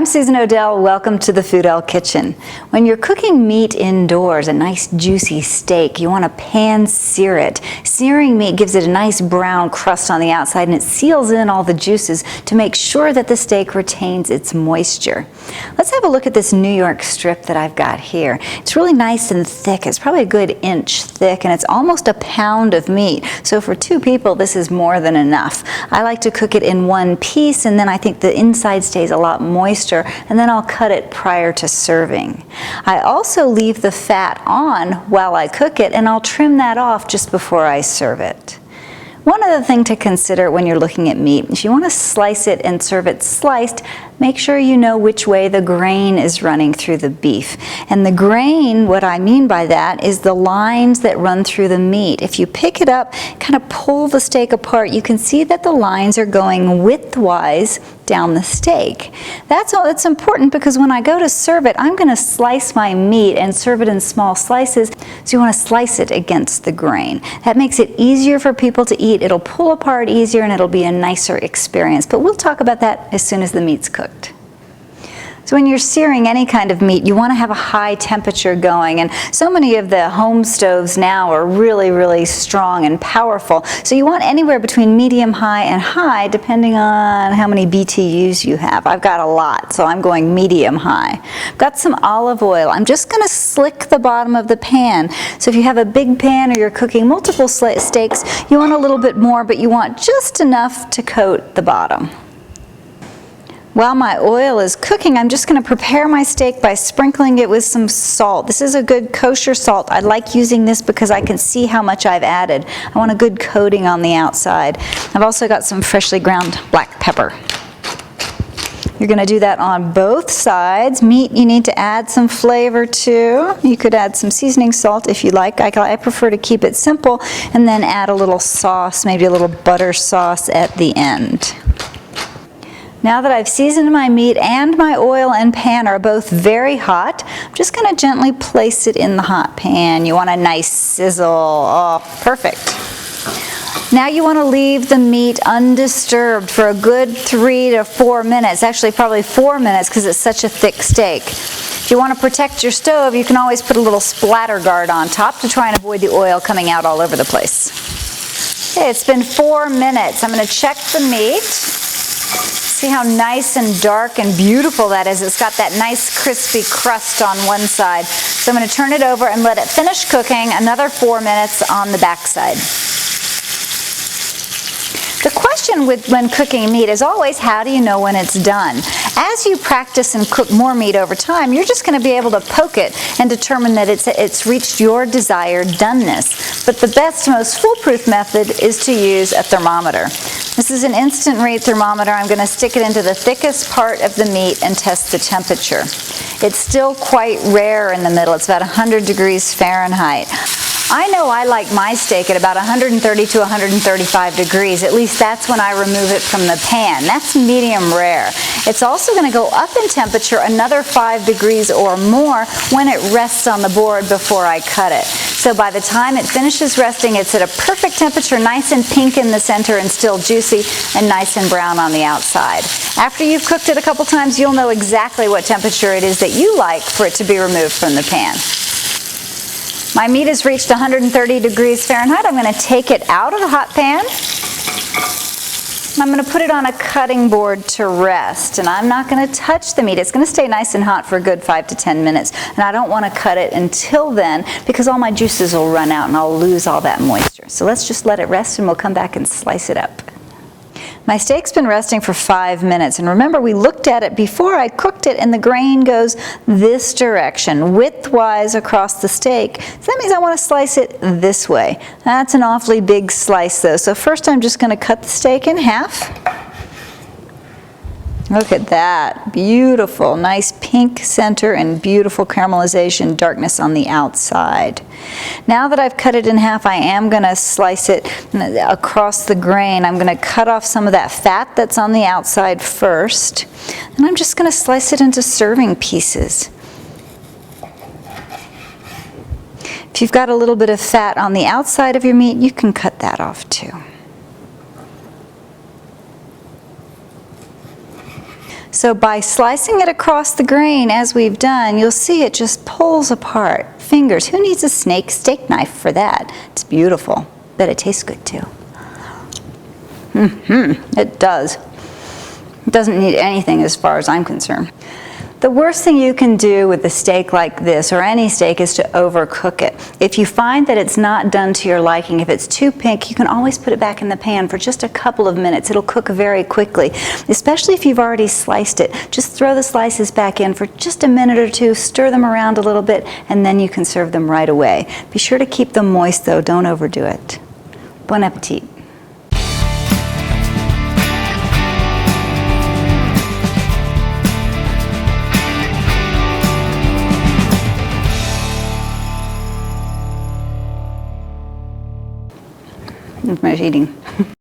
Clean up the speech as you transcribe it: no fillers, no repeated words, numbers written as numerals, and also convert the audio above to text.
Susan Odell. Welcome to the Foodell Kitchen. When you're cooking meat indoors, a nice juicy steak, you want to pan sear it. Searing meat gives it a nice brown crust on the outside and it seals in all the juices to make sure that the steak retains its moisture. Let's have a look at this New York strip that I've got here. It's really nice and thick. It's probably a good inch thick and it's almost a pound of meat. So for 2 people, this is more than enough. I like to cook it in one piece and then I think the inside stays a lot moister, and then I'll cut it prior to serving. I also leave the fat on while I cook it, and I'll trim that off just before I serve it. One other thing to consider when you're looking at meat, if you want to slice it and serve it sliced, make sure you know which way the grain is running through the beef. And the grain, what I mean by that, is the lines that run through the meat. If you pick it up, kind of pull the steak apart, you can see that the lines are going widthwise down the steak. That's important because when I go to serve it, I'm going to slice my meat and serve it in small slices, so you want to slice it against the grain. That makes it easier for people to eat. It'll pull apart easier and it'll be a nicer experience. But we'll talk about that as soon as the meat's cooked. So when you're searing any kind of meat, you want to have a high temperature going, and so many of the home stoves now are really, really strong and powerful. So you want anywhere between medium high and high depending on how many BTUs you have. I've got a lot, so I'm going medium high. I've got some olive oil. I'm just going to slick the bottom of the pan. So if you have a big pan or you're cooking multiple steaks, you want a little bit more, but you want just enough to coat the bottom. While my oil is cooking, I'm just going to prepare my steak by sprinkling it with some salt. This is a good kosher salt. I like using this because I can see how much I've added. I want a good coating on the outside. I've also got some freshly ground black pepper. You're going to do that on both sides. Meat, you need to add some flavor to. You could add some seasoning salt if you like. I prefer to keep it simple and then add a little sauce, maybe a little butter sauce at the end. Now that I've seasoned my meat and my oil and pan are both very hot, I'm just going to gently place it in the hot pan. You want a nice sizzle. Oh, perfect. Now you want to leave the meat undisturbed for a good 3 to 4 minutes. Actually, probably 4 minutes because it's such a thick steak. If you want to protect your stove, you can always put a little splatter guard on top to try and avoid the oil coming out all over the place. Okay, it's been 4 minutes. I'm going to check the meat. See how nice and dark and beautiful that is. It's got that nice crispy crust on one side. So I'm going to turn it over and let it finish cooking another 4 minutes on the back side. The question when cooking meat is always, how do you know when it's done? As you practice and cook more meat over time, you're just going to be able to poke it and determine that it's reached your desired doneness. But the best, most foolproof method is to use a thermometer. This is an instant read thermometer. I'm going to stick it into the thickest part of the meat and test the temperature. It's still quite rare in the middle. It's about 100 degrees Fahrenheit. I know I like my steak at about 130 to 135 degrees. At least that's when I remove it from the pan. That's medium rare. It's also going to go up in temperature another 5 degrees or more when it rests on the board before I cut it. So by the time it finishes resting, it's at a perfect temperature, nice and pink in the center and still juicy, and nice and brown on the outside. After you've cooked it a couple times, you'll know exactly what temperature it is that you like for it to be removed from the pan. My meat has reached 130 degrees Fahrenheit. I'm going to take it out of the hot pan. I'm going to put it on a cutting board to rest, and I'm not going to touch the meat. It's going to stay nice and hot for a good 5 to 10 minutes, and I don't want to cut it until then because all my juices will run out and I'll lose all that moisture. So let's just let it rest and we'll come back and slice it up. My steak's been resting for 5 minutes, and remember we looked at it before I cooked it and the grain goes this direction, widthwise across the steak. So that means I want to slice it this way. That's an awfully big slice though, so first I'm just going to cut the steak in half. Look at that, beautiful, nice pink center and beautiful caramelization, darkness on the outside. Now that I've cut it in half, I am going to slice it across the grain. I'm going to cut off some of that fat that's on the outside first, and I'm just going to slice it into serving pieces. If you've got a little bit of fat on the outside of your meat, you can cut that off too. So by slicing it across the grain as we've done, you'll see it just pulls apart. Fingers, who needs a steak knife for that? It's beautiful, but it tastes good too. It does. It doesn't need anything as far as I'm concerned. The worst thing you can do with a steak like this, or any steak, is to overcook it. If you find that it's not done to your liking, if it's too pink, you can always put it back in the pan for just a couple of minutes. It'll cook very quickly, especially if you've already sliced it. Just throw the slices back in for just a minute or two, stir them around a little bit, and then you can serve them right away. Be sure to keep them moist though, don't overdo it. Bon appetit. I'm eating.